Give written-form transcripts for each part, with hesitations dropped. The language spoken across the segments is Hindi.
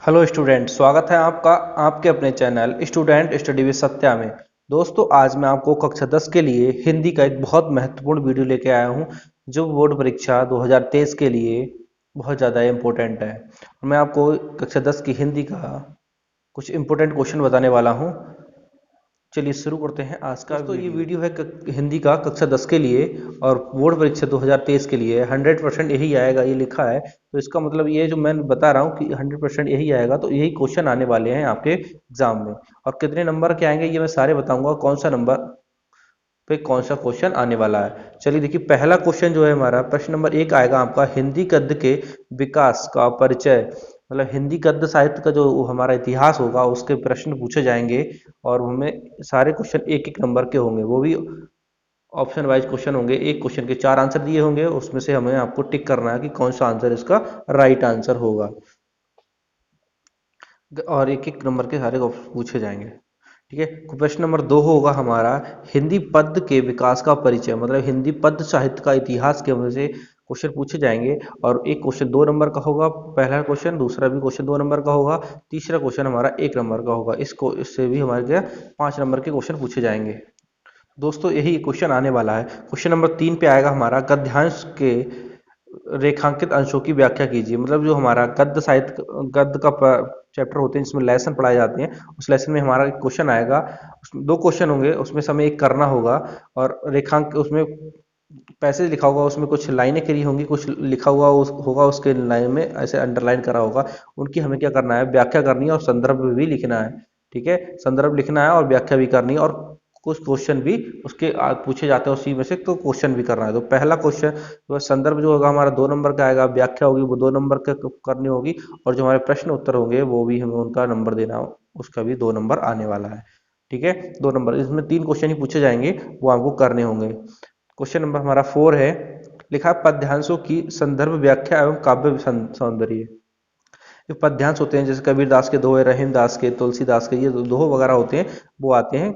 हेलो स्टूडेंट, स्वागत है आपका आपके अपने channel student study with Satya में। दोस्तों, आज मैं आपको कक्षा 10 के लिए हिंदी का एक बहुत महत्वपूर्ण वीडियो लेके आया हूं, जो बोर्ड परीक्षा 2023 के लिए बहुत ज़्यादा इम्पोर्टेंट है। मैं आपको कक्षा 10 की हिंदी का कुछ इम्पोर्टेंट क्वेश्चन बताने वाला हूं। चलिए शुरू करते हैं आज का दोस्तों। ये वीडियो है हिंदी का कक्षा 10 के लिए और बोर्ड परीक्षा 2023 के लिए 100% यही आएगा, ये लिखा है। तो इसका मतलब ये जो मैं बता रहा हूँ कि 100% यही आएगा, तो यही क्वेश्चन आने वाले हैं आपके एग्जाम में। और कितने नंबर के आएंगे ये मैं सारे बताऊंगा, कौन सा नंबर पे कौन सा क्वेश्चन आने वाला है। चलिए देखिए, पहला क्वेश्चन जो है हमारा प्रश्न नंबर 1 आएगा आपका, हिंदी गद्य के विकास का परिचय। मतलब हिंदी गद्य साहित्य का जो हमारा इतिहास होगा उसके प्रश्न पूछे जाएंगे। और हमें सारे क्वेश्चन एक एक नंबर के होंगे, वो भी ऑप्शन वाइज क्वेश्चन होंगे। एक क्वेश्चन के 4 आंसर दिए होंगे, उसमें से हमें आपको टिक करना है कि कौन सा आंसर इसका राइट आंसर होगा। और एक एक नंबर के सारे पूछे जाएंगे। ठीक है, प्रश्न नंबर 2 होगा हमारा, हिंदी पद्य के विकास का परिचय। मतलब हिंदी पद्य साहित्य का इतिहास के वजह से क्वेश्चन पूछे जाएंगे। और एक क्वेश्चन 2 नंबर का होगा, पहला क्वेश्चन, दूसरा भी क्वेश्चन 2 नंबर का होगा, तीसरा क्वेश्चन हमारा 1 नंबर का होगा। इससे भी हमारे क्या 5 नंबर के क्वेश्चन पूछे जाएंगे। दोस्तों, यही क्वेश्चन आने वाला है। क्वेश्चन नंबर 3 पे आएगा हमारा, गद्यांश के रेखांकित अंशों की व्याख्या कीजिए। मतलब जो हमारा गद्य साहित्य गद्य का चैप्टर होते हैं जिसमें लेसन पढ़ाए जाते हैं, उस लेसन में हमारा एक क्वेश्चन आएगा। उसमें 2 क्वेश्चन होंगे, उसमें से हमें एक करना होगा। और रेखांक उसमें पैसेज लिखा होगा, उसमें कुछ लाइनें करी होंगी, कुछ लिखा हुआ होगा, उसके लाइन में ऐसे अंडरलाइन करा होगा। उनकी हमें क्या करना है, व्याख्या करनी है और संदर्भ भी लिखना है। ठीक है, संदर्भ लिखना है और व्याख्या भी करनी है। और कुछ क्वेश्चन भी उसके पूछे जाते हैं उसी में से, तो क्वेश्चन भी करना है। तो पहला क्वेश्चन तो संदर्भ जो होगा हमारा 2 नंबर का आएगा, व्याख्या होगी वो 2 नंबर का करनी होगी। और जो हमारे प्रश्न उत्तर होंगे वो भी हमें उनका नंबर देना हो, उसका भी 2 नंबर आने वाला है। ठीक है, 2 नंबर, इसमें 3 क्वेश्चन ही पूछे जाएंगे, वो आपको करने होंगे। क्वेश्चन नंबर हमारा 4 है, लिखा पद्यांशों की संदर्भ व्याख्या एवं काव्य सौंदर्य। जो पद्यांश होते हैं जैसे कबीर दास के दोहे, रहीम दास के, तुलसीदास के, ये दोहे वगैरह होते हैं, वो आते हैं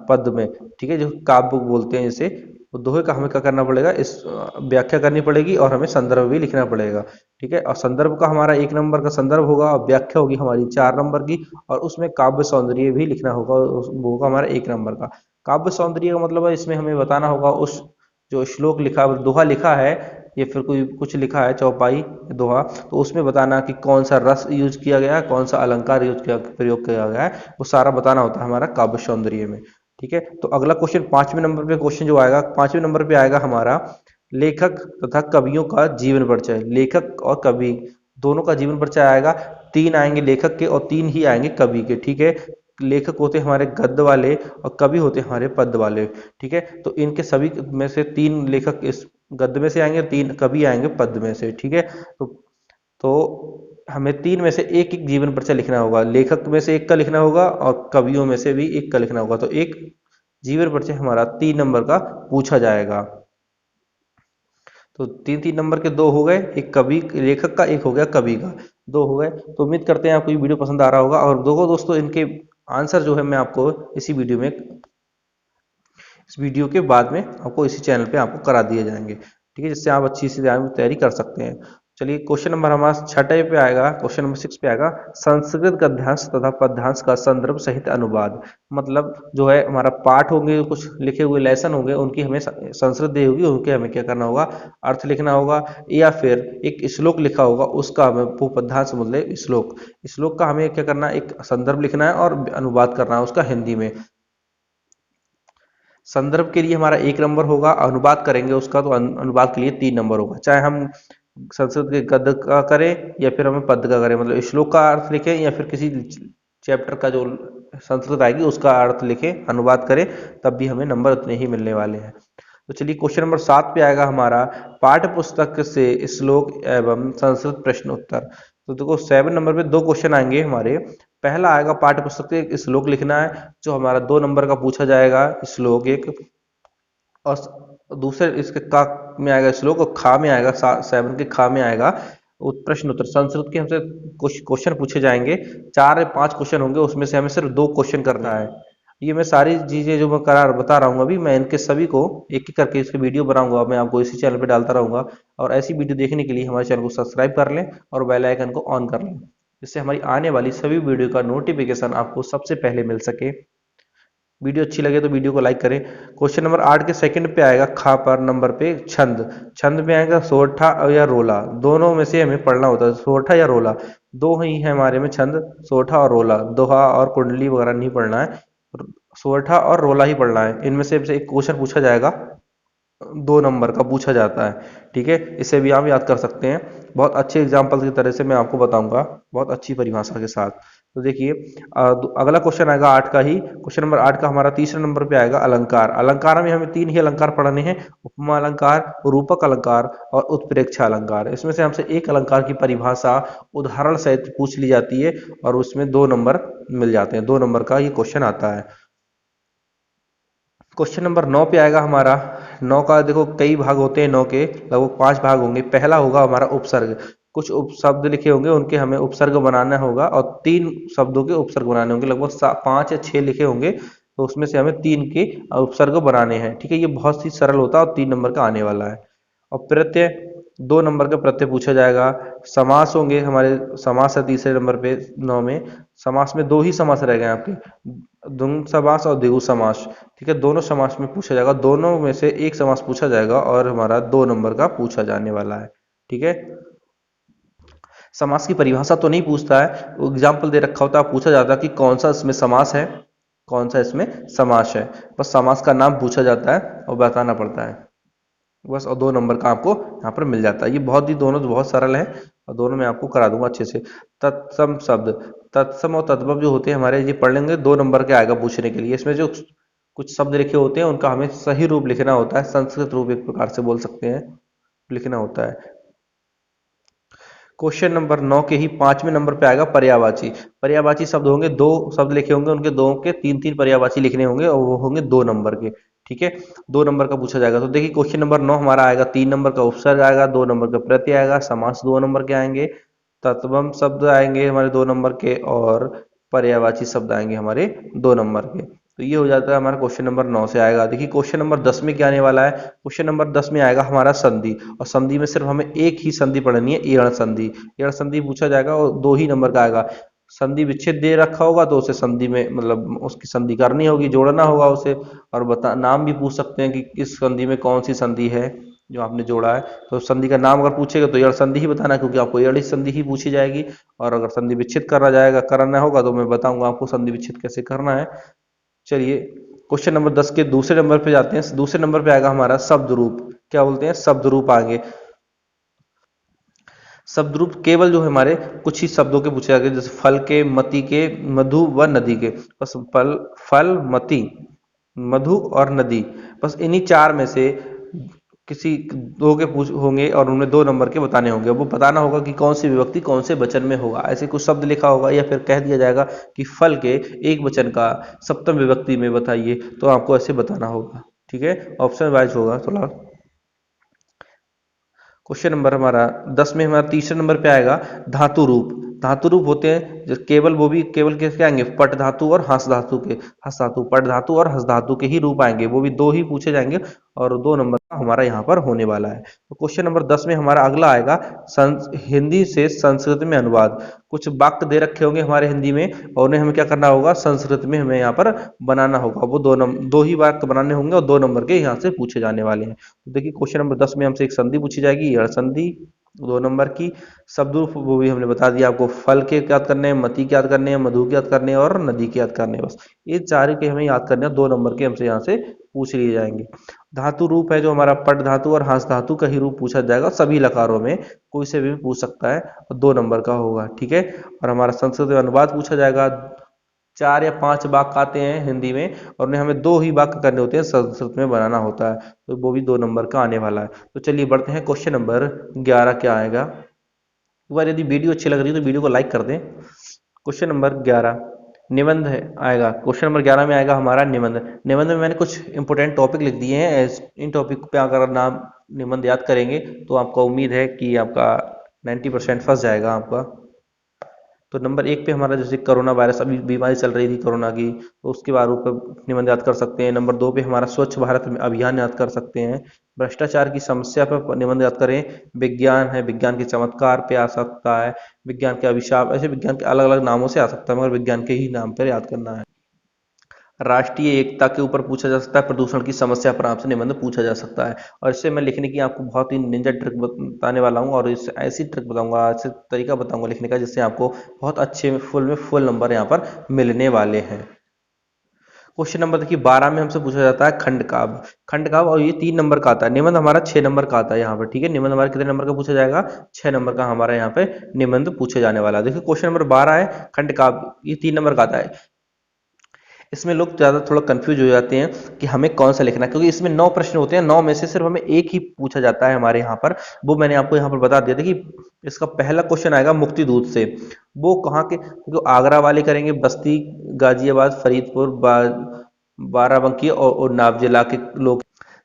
पद में। ठीक है, जो काव्य बोलते हैं जैसे, वो दोहे का हमें क्या करना पड़ेगा, इस व्याख्या करनी पड़ेगी और हमें संदर्भ भी लिखना पड़ेगा। ठीक है, और संदर्भ का हमारा 1 नंबर का संदर्भ होगा और व्याख्या होगी हमारी 4 नंबर की। और उसमें काव्य सौंदर्य भी लिखना होगा, वो होगा हमारा 1 नंबर का। काव्य सौंदर्य का मतलब है इसमें हमें बताना होगा उस जो श्लोक लिखा, दोहा लिखा है, या फिर कोई कुछ लिखा है चौपाई दोहा, तो उसमें बताना कि कौन सा रस यूज किया गया है, कौन सा अलंकार यूज किया प्रयोग किया गया है, वो सारा बताना होता है हमारा काव्य सौंदर्य में। ठीक है, तो अगला क्वेश्चन 5वें नंबर पे क्वेश्चन जो आएगा, 5वें नंबर पे आएगा हमारा, लेखक तथा कवियों का जीवन परिचय। लेखक और कवि दोनों का जीवन परिचय आएगा। 3 आएंगे लेखक के और 3 ही आएंगे कवि के। ठीक है, लेखक होते हैं हमारे गद्य वाले और कवि होते हैं हमारे पद्य वाले। ठीक है, तो इनके सभी में से 3 लेखक इस गद्य में से आएंगे, 3 कवि आएंगे पद्य में से। ठीक है, तो हमें 3 में से एक एक जीवन परिचय लिखना होगा। लेखक में से एक का लिखना होगा और कवियों में से भी एक का लिखना होगा। तो एक जीवन परिचय हमारा 3 नंबर का पूछा जाएगा। तो 3 3 नंबर के 2 हो गए, एक कवि लेखक का, एक हो गया कवि का, 2 हो गए। तो उम्मीद करते हैं आपको ये वीडियो पसंद आ रहा होगा। और दोस्तों, इनके आंसर जो है मैं आपको इस वीडियो के बाद में आपको इसी चैनल पे आपको करा दिए जाएंगे। ठीक है, जिससे आप अच्छी सी तैयारी कर सकते हैं। चलिए, क्वेश्चन नंबर हमारा 6 पे आएगा, क्वेश्चन नंबर 6 पे आएगा, संस्कृत गद्यांश तथा पद्यांश का संदर्भ सहित अनुवाद। मतलब जो है हमारा पाठ होंगे, कुछ लिखे हुए लेसन होंगे, उनकी हमें संस्कृत दी होगी, उनके हमें क्या करना होगा, अर्थ लिखना होगा। या फिर एक श्लोक लिखा होगा, उसका हमें वो पद्यांश मतलब श्लोक का हमें क्या करना है, एक संदर्भ लिखना है और अनुवाद करना है उसका हिंदी में। संदर्भ के लिए हमारा 1 नंबर होगा, अनुवाद करेंगे उसका तो अनुवाद के लिए 3 नंबर होगा। चाहे हम संस्कृत के गद्य का करें या फिर हमें पद्य का करें, मतलब श्लोक का अर्थ लिखें या फिर किसी चैप्टर का जो संस्कृत आएगी उसका अर्थ लिखें, अनुवाद करें, तब भी हमें नंबर उतने ही मिलने वाले हैं। तो चलिए, क्वेश्चन नंबर 7 पे आएगा हमारा, पाठ्य पुस्तक से श्लोक एवं संस्कृत प्रश्न उत्तर। तो देखो, 7 नंबर पे 2 क्वेश्चन आएंगे हमारे। पहला आएगा, पाठ्य पुस्तक से एक श्लोक लिखना है, जो हमारा 2 नंबर का पूछा जाएगा श्लोक एक। और दूसरे इसके का में आएगा श्लोक, और खा में आएगा 7 के खा में आएगा प्रश्न उत्तर। संस्कृत के हमसे कुछ क्वेश्चन पूछे जाएंगे, 4 या 5 क्वेश्चन होंगे, उसमें से हमें सिर्फ 2 क्वेश्चन करना है। ये मैं सारी चीजें जो मैं करार बता रहा हूँ अभी, मैं इनके सभी को एक एक करके इसके वीडियो बनाऊंगा, मैं आपको इसी चैनल पे डालता रहूंगा। और ऐसी वीडियो देखने के लिए हमारे चैनल को सब्सक्राइब कर लें और बेल आइकन को ऑन कर लें। जिससे हमारी आने वाली सभी वीडियो का नोटिफिकेशन आपको सबसे पहले मिल सके। वीडियो अच्छी लगे तो वीडियो को लाइक करें। क्वेश्चन नंबर 8 के सेकंड पे आएगा खा पर नंबर पे छंद। छंद में आएगा सोरठा या रोला, दोनों में से हमें पढ़ना होता है, सोरठा या रोला, दो ही है हमारे में छंद, सोरठा और रोला, दोहा और कुंडली वगैरह नहीं पढ़ना है, सोरठा और रोला ही पढ़ना है। इनमें से एक क्वेश्चन पूछा जाएगा, 2 नंबर का पूछा जाता है, ठीक है, इसे भी आप याद कर सकते हैं। बहुत अच्छे एग्जाम्पल की तरह से मैं आपको बताऊंगा, बहुत अच्छी परिभाषा के साथ। तो देखिए, अगला क्वेश्चन आएगा 8 का ही, क्वेश्चन नंबर 8 का हमारा तीसरे नंबर पे आएगा अलंकार। अलंकार में हमें 3 ही अलंकार पढ़ने हैं, उपमा अलंकार, रूपक अलंकार और उत्प्रेक्षा अलंकार। इसमें से हमसे एक अलंकार की परिभाषा उदाहरण सहित पूछ ली जाती है और उसमें 2 नंबर मिल जाते हैं, 2 नंबर का ये क्वेश्चन आता है। क्वेश्चन नंबर 9 पे आएगा हमारा, 9 का देखो कई भाग होते हैं, 9 के लगभग 5 भाग होंगे। पहला होगा हमारा उपसर्ग, कुछ उपशब्द लिखे होंगे उनके हमें उपसर्ग बनाना होगा और 3 शब्दों के उपसर्ग बनाने होंगे, लगभग 5 या 6 लिखे होंगे, तो उसमें से हमें 3 के उपसर्ग बनाने हैं, ठीक है। ये बहुत ही सरल होता है और 3 नंबर का आने वाला है। और प्रत्यय, 2 नंबर का प्रत्यय पूछा जाएगा। समास होंगे हमारे, समास है तीसरे नंबर पे 9 में। समास में 2 ही समास रह गए आपके, द्वंद्व समास और द्विगु समास, ठीक है, दोनों समास में पूछा जाएगा, दोनों में से एक समास पूछा जाएगा और हमारा 2 नंबर का पूछा जाने वाला है, ठीक है। समास की परिभाषा तो नहीं पूछता है, एग्जाम्पल दे रखा होता है, पूछा जाता है कि कौन सा इसमें समास है, कौन सा इसमें समास है, बस समास का नाम पूछा जाता है और बताना पड़ता है बस, और 2 नंबर का आपको यहाँ पर मिल जाता है। ये बहुत ही, दोनों तो बहुत सरल है और दोनों मैं आपको करा दूंगा अच्छे से। तत्सम शब्द, तत्सम और तद्भव जो होते हैं हमारे, ये पढ़ लेंगे, 2 नंबर के आएगा पूछने के लिए। इसमें जो कुछ शब्द लिखे होते हैं उनका हमें सही रूप लिखना होता है, संस्कृत रूप एक प्रकार से बोल सकते हैं, लिखना होता है। क्वेश्चन नंबर 9 के ही 5वें नंबर पे आएगा पर्यायवाची। पर्यायवाची शब्द होंगे, 2 शब्द लिखे होंगे, उनके दो के 3 3 पर्यायवाची लिखने होंगे और वो होंगे 2 नंबर के, ठीक है। 2 नंबर का पूछा जाएगा। तो देखिए क्वेश्चन नंबर 9 हमारा आएगा, 3 नंबर का उपसर्ग आएगा, 2 नंबर का प्रत्यय आएगा, समास 2 नंबर के आएंगे, तत्वम शब्द आएंगे हमारे 2 नंबर के, और पर्यायवाची शब्द आएंगे हमारे 2 नंबर के। तो ये हो जाता है हमारा, क्वेश्चन नंबर 9 से आएगा। देखिए क्वेश्चन नंबर 10 में क्या आने वाला है, क्वेश्चन नंबर 10 में आएगा हमारा संधि, और संधि में सिर्फ हमें एक ही संधि पढ़नी है, एण संधि। एण संधि पूछा जाएगा और 2 ही नंबर का आएगा। संधि विच्छेद दे रखा होगा तो उसे संधि में, मतलब उसकी संधि करनी होगी, जोड़ना होगा उसे, और बता नाम भी पूछ सकते हैं कि किस संधि में कौन सी संधि है जो आपने जोड़ा है। तो संधि का नाम अगर पूछेगा तो एण संधि ही बताना, क्योंकि आपको एड़ी संधि ही पूछी जाएगी। और अगर संधि विच्छेद करना होगा तो मैं बताऊंगा आपको संधि विच्छेद कैसे करना है। चलिए क्वेश्चन नंबर 10 के दूसरे नंबर पे जाते हैं। दूसरे नंबर पे आएगा हमारा शब्द रूप, क्या बोलते हैं, शब्द रूप आएंगे। शब्द रूप केवल जो है हमारे कुछ ही शब्दों के पूछे जाएंगे, जैसे फल के, मति के, मधु व नदी के। बस फल, फल, मति, मधु और नदी, बस इन्हीं 4 में से किसी 2 के पूछ होंगे और उनमें 2 नंबर के बताने होंगे। वो बताना होगा कि कौन सी विभक्ति कौन से वचन में होगा। ऐसे कुछ शब्द लिखा होगा या फिर कह दिया जाएगा कि फल के एक वचन का सप्तम विभक्ति में बताइए, तो आपको ऐसे बताना होगा, ठीक है, ऑप्शन वाइज होगा थोड़ा। क्वेश्चन नंबर हमारा 10 में हमारा तीसरे नंबर पे आएगा धातु रूप। धातु रूप होते हैं जो केवल, वो भी केवल किसके आएंगे, पट धातु और हंस धातु के। हंस धातु, पट धातु और हंस धातु के ही रूप आएंगे, वो भी 2 ही पूछे जाएंगे और 2 नंबर का हमारा यहाँ पर होने वाला है। तो क्वेश्चन नंबर 10 में हमारा अगला आएगा हिंदी से संस्कृत में अनुवाद। कुछ वाक्य दे रखे होंगे हमारे हिंदी में और उन्हें हमें क्या करना होगा, संस्कृत में हमें यहाँ पर बनाना होगा। वो 2 ही वाक्य बनाने होंगे और 2 नंबर के यहाँ से पूछे जाने वाले हैं। तो देखिए क्वेश्चन नंबर 10 में हमसे एक संधि पूछी जाएगी, यह संधि 2 नंबर की। शब्द रूप वो भी हमने बता दिया आपको, फल के याद करने हैं, मति के याद करने हैं, मधु के याद करने हैं और नदी के याद करने हैं। बस ये 4 के हमें याद करने हैं, 2 नंबर के हमसे यहाँ से पूछ लिए जाएंगे। धातु रूप है जो हमारा पट धातु और हंस धातु का ही रूप पूछा जाएगा, सभी लकारों में कोई से भी पूछ सकता है और 2 नंबर का होगा, ठीक है। और हमारा संस्कृत में अनुवाद पूछा जाएगा। 4 या 5 वाक्य आते हैं हिंदी में और उन्हें हमें 2 ही वाक्य करने होते हैं, संस्कृत में बनाना होता है, तो वो भी 2 नंबर का आने वाला है। तो चलिए बढ़ते हैं, क्वेश्चन नंबर 11 क्या आएगा। एक बार यदि वीडियो अच्छी लग रही है तो वीडियो को लाइक कर दें। क्वेश्चन नंबर 11 निबंध है आएगा। क्वेश्चन नंबर 11 में आएगा हमारा निबंध। निबंध में मैंने कुछ इंपॉर्टेंट टॉपिक लिख दिए हैं, इन टॉपिक पे अगर नाम निबंध याद करेंगे तो आपको उम्मीद है कि आपका 90% फंस जाएगा आपका। तो नंबर एक पे हमारा जैसे कोरोना वायरस, अभी बीमारी चल रही थी कोरोना की, तो उसके बारे पर निबंध याद कर सकते हैं। नंबर दो पे हमारा स्वच्छ भारत अभियान याद कर सकते हैं। भ्रष्टाचार की समस्या पर निबंध याद करें। विज्ञान है, विज्ञान के चमत्कार पे आ सकता है। विज्ञान के अभिशाप, ऐसे विज्ञान के अलग अलग नामों से आ सकता है, मगर विज्ञान के ही नाम पर याद करना है। राष्ट्रीय एकता के ऊपर पूछा जा सकता है। प्रदूषण की समस्या पर आपसे निबंध पूछा जा सकता है। और इससे मैं लिखने की आपको बहुत ही निंजा ट्रिक बताने वाला हूँ, और इस ऐसी ट्रिक बताऊंगा, ऐसे तरीका बताऊंगा लिखने का, जिससे आपको बहुत अच्छे में फुल नंबर यहाँ पर मिलने वाले हैं। क्वेश्चन नंबर देखिए 12 में हमसे पूछा जाता है खंड काव्य। खंड काव्य, और ये 3 नंबर का आता है। निबंध हमारा 6 नंबर का आता है यहाँ पर, ठीक है। निबंध हमारा कितने नंबर का पूछा जाएगा? 6 नंबर का हमारा यहाँ पे निबंध पूछे जाने वाला है। देखिए क्वेश्चन नंबर 12 है खंड काव्य, ये 3 नंबर का आता है। इसमें लोग ज़्यादा थोड़ा कंफ्यूज हो जाते हैं कि हमें कौन सा लिखना है, क्योंकि इसमें 9 प्रश्न होते हैं। 9 में से सिर्फ हमें एक ही पूछा जाता है हमारे यहाँ पर। वो मैंने आपको यहाँ पर बता दिया था कि इसका पहला क्वेश्चन आएगा मुक्ति दूत से। वो कहाँ के, तो आगरा वाले करेंगे, बस्ती, गाजियाबाद, फरीदपुर, बाराबंकी और उन्नाव जिला के लोग।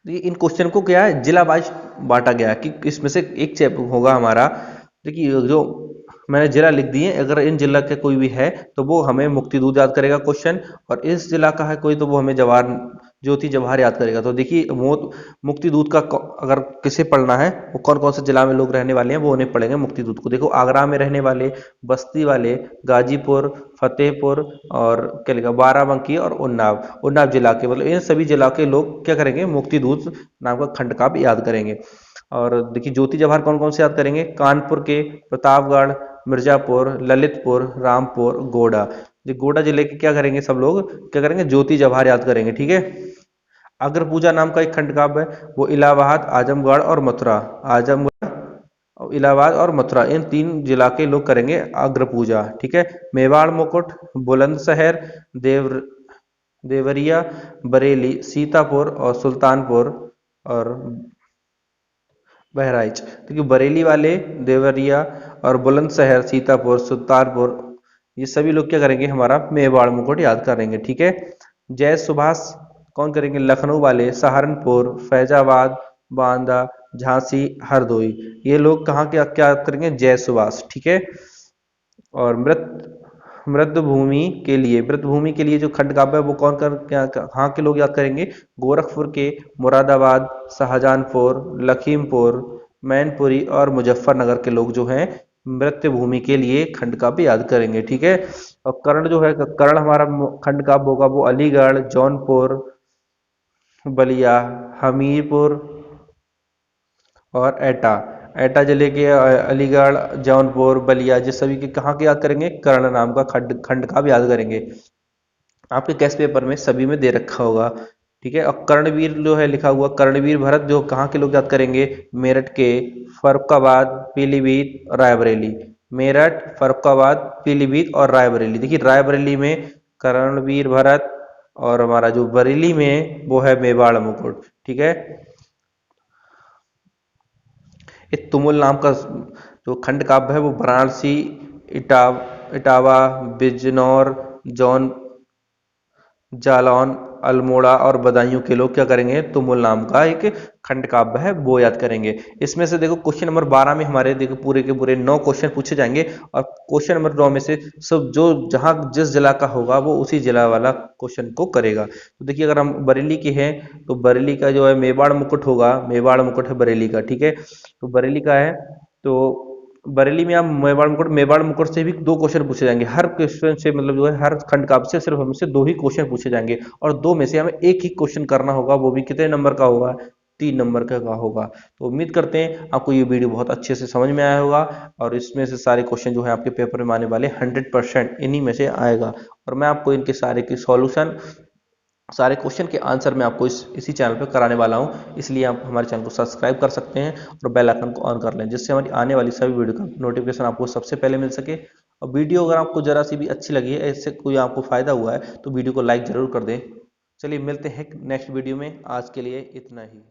देखिए इन क्वेश्चन को क्या है, जिला वाइज बांटा गया है कि इसमें से एक चैप होगा हमारा। देखिए जो मैंने जिला लिख दिए, अगर इन जिला के कोई भी है तो वो हमें मुक्ति दूत याद करेगा क्वेश्चन, और इस जिला का है कोई तो वो हमें जवाहर ज्योति जवाहर याद करेगा। तो देखिए मुक्ति दूत का अगर किसे पढ़ना है, वो कौन कौन से जिला में लोग रहने वाले हैं वो उन्हें पढ़ेंगे मुक्ति दूत को। देखो आगरा में रहने वाले, बस्ती वाले, गाजीपुर, फतेहपुर, और क्या लिखा, बाराबंकी और उन्नाव जिला के, मतलब इन सभी जिला के लोग क्या करेंगे, मुक्ति दूत नाम का खंड काव्य याद करेंगे। और देखिए ज्योति जवाहर कौन कौन से याद करेंगे, कानपुर के, प्रतापगढ़, मिर्जापुर, ललितपुर, रामपुर, गोडा। जो गोडा जिले के क्या करेंगे, सब लोग क्या करेंगे, ज्योति जवाहर याद करेंगे, ठीक है। अग्र पूजा नाम का एक खंड काव्य है, वो इलाहाबाद, आजमगढ़ और मथुरा, इलाहाबाद और मथुरा, इन 3 जिला के लोग करेंगे अग्र पूजा, ठीक है। मेवाड़ मुकुट, बुलंदशहर, देवरिया, बरेली, सीतापुर और सुल्तानपुर और बहराइच। देखिए बरेली वाले, देवरिया और बुलंदशहर, सीतापुर, सुल्तानपुर, ये सभी लोग क्या करेंगे, हमारा मेवाड़ मुकुट याद करेंगे, ठीक है। जय सुभाष कौन करेंगे, लखनऊ वाले, सहारनपुर, फैजाबाद, बांदा, झांसी, हरदोई, ये लोग कहाँ के क्या याद करेंगे, जय सुभाष, ठीक है। और मृत भूमि के लिए जो खंड काव्य है वो कौन कर क्या कहाँ के लोग याद करेंगे, गोरखपुर के, मुरादाबाद, शाहजहांपुर, लखीमपुर, मैनपुरी और मुजफ्फरनगर के लोग जो हैं मृत भूमि के लिए खंड काव्य याद करेंगे, ठीक है। और कर्ण जो है, कर्ण हमारा खंड काव्य होगा वो अलीगढ़, जौनपुर, बलिया, हमीरपुर और एटा। एटा जिले के अलीगढ़, जौनपुर, बलिया, जिस सभी के कहाँ के याद करेंगे, कर्ण नाम का खंड खंड का भी याद करेंगे। आपके टेस्ट पेपर में सभी में दे रखा होगा, ठीक है। और कर्णवीर जो है लिखा हुआ, कर्णवीर भरत जो कहाँ के लोग याद करेंगे, मेरठ के, फर्रुखाबाद, पीलीभीत, रायबरेली। मेरठ, फर्रुखाबाद, पीलीभीत और रायबरेली। देखिए रायबरेली में कर्णवीर भरत, और हमारा जो बरेली में वो है मेवाड़ मुकुट, ठीक है। एक तुमुल नाम का जो खंड काव्य है वो वाराणसी, इटावा, बिजनौर, जौन, जालौन, अल्मोड़ा और बदायूं के लोग क्या करेंगे, तुमुल नाम का एक खंड काव्य है वो याद करेंगे। इसमें से देखो क्वेश्चन नंबर 12 में हमारे देखो पूरे के पूरे 9 क्वेश्चन पूछे जाएंगे, और क्वेश्चन नंबर 9 में से सब जो जहां जिस जिला का होगा वो उसी जिला वाला क्वेश्चन को करेगा। तो देखिए अगर हम बरेली के हैं तो बरेली का जो है मेवाड़ मुकुट होगा, मेवाड़ मुकुट है बरेली का, ठीक है। तो बरेली का है, तो बरेली में आप मेवाड़ मुकुट से भी 2 क्वेश्चन पूछे जाएंगे। हर क्वेश्चन से मतलब जो है हर खंड काव्य से सिर्फ हमसे 2 ही क्वेश्चन पूछे जाएंगे, और 2 में से हमें एक ही क्वेश्चन करना होगा, वो भी कितने नंबर का होगा, 3 नंबर का होगा। तो उम्मीद करते हैं आपको ये वीडियो बहुत अच्छे से समझ में आया होगा, और इसमें से सारे क्वेश्चन जो है आपके पेपर में आने वाले 100% इन्हीं में से आएगा। और मैं आपको इनके सारे के सॉल्यूशन, सारे क्वेश्चन के आंसर मैं आपको इसी चैनल पर कराने वाला हूं, इसलिए आप हमारे चैनल को सब्सक्राइब कर सकते हैं और बेल आइकन को ऑन कर लें, जिससे हमारी आने वाली सभी वीडियो का नोटिफिकेशन आपको सबसे पहले मिल सके। और वीडियो अगर आपको जरा सी भी अच्छी लगी है, इससे कोई आपको फायदा हुआ है, तो वीडियो को लाइक जरूर कर दें। चलिए मिलते हैं नेक्स्ट वीडियो में, आज के लिए इतना ही।